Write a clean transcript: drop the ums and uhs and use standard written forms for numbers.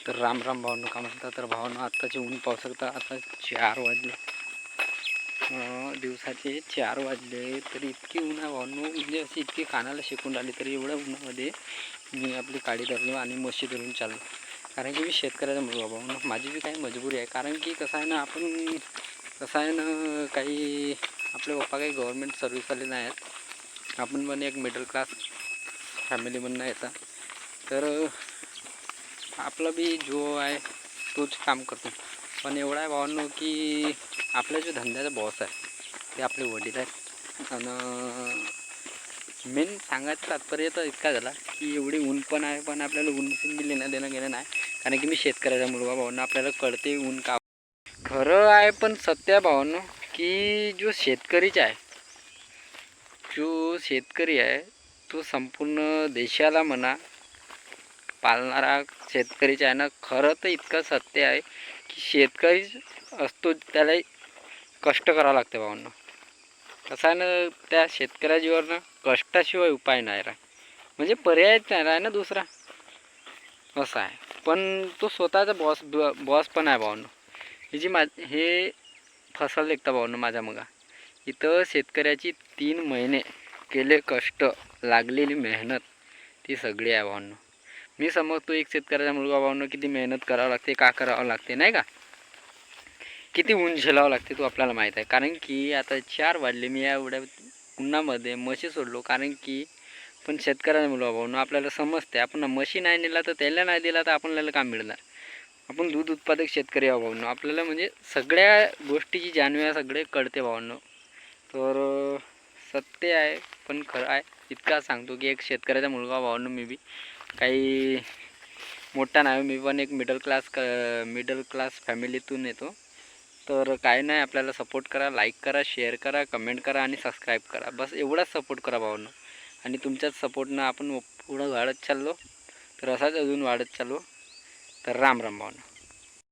तर राम राम भावनो, का म्हणता. तर भावनो, आत्ताचे ऊन पाहू शकता. आता 4 वाजले, दिवसाचे 4 वाजले. तरी इतकी ऊन आहे भावनो, म्हणजे अशी इतकी कानाला शेकून राहिली. तरी एवढ्या उन्हामध्ये मी आपली काडी धरलो आणि म्हशी धरून चाललो. कारण की मी शेतकऱ्याचा मुलगा भावनो, माझी बी काही मजबुरी आहे. कारण की कसं आहे ना, काही आपले पप्पा काही गव्हर्मेंट सर्व्हिसवाले नाही आहेत. आपण पण एक मिडल क्लास फॅमिलीमधून येतात. तर आपला बी जो आहे तोच काम करतो. पण एवढा आहे भावांनो की आपल्या जो धंद्याचा बॉस आहे ते आपले वडील आहेत. आणि मेन सांगायचं तात्पर्य तर इतका झाला की एवढी ऊन पण आहे, पण आपल्याला ऊनशी बी लेणं देणं गेलं नाही. कारण की मी शेतकऱ्याचा मुलगा भावांनो, आपल्याला कळते ऊन का. खरं आहे पण सत्य आहे भावांनो की जो शेतकरी आहे तो संपूर्ण देशाला म्हणा पालणारा शेतकरीच आहे ना. खरं तर इतकं सत्य आहे की शेतकरी असतो त्याला कष्ट करावं लागते भावांनो. कसं आहे ना, त्या शेतकऱ्याजीवर ना कष्टाशिवाय उपाय नाही राह, म्हणजे पर्यायच नाही राह ना दुसरा, असं आहे. पण तो स्वतःचा बॉस पण आहे भावांनो. हे फसल देखता भावांनो माझ्या मगा इथं शेतकऱ्याची 3 महिने केले कष्ट, लागलेली मेहनत ती सगळी आहे भावांनो. मी समजतो एक शेतकऱ्याचा मुलगा भावांनो किती मेहनत करावं लागते, का करावं लागते नाही का, किती ऊन झेलावं लागते तो आपल्याला माहीत आहे. कारण की आता 4 वाजले, मी या एवढ्या उन्हामध्ये म्हशी सोडलो. कारण की पण शेतकऱ्याचा मुलगा भावांनो आपल्याला समजते, आपण म्हशी नाही नेला तर त्याला नाही दिला तर आपल्याला काम मिळणार. आपण दूध उत्पादक शेतकरी आहे भावांनो, आपल्याला म्हणजे सगळ्या गोष्टीची जाणीव आहे, सगळे कळते भावांनो. तर सत्य आहे पण खरं आहे इतका सांगतो की एक शेतकऱ्याचा मुलगा भावांनो मी बी काही मोठा नाही, मी पण एक मिडल क्लास फॅमिलीतून येतो. तर काय नाही, आपल्याला सपोर्ट करा, लाईक करा, शेअर करा, कमेंट करा आणि सबस्क्राईब करा. बस एवढाच सपोर्ट करा भावांनो. आणि तुमच्याच सपोर्टनं आपण पुढं वाढत चाललो, तर असाच अजून वाढत चालू. तर राम राम भावांनो.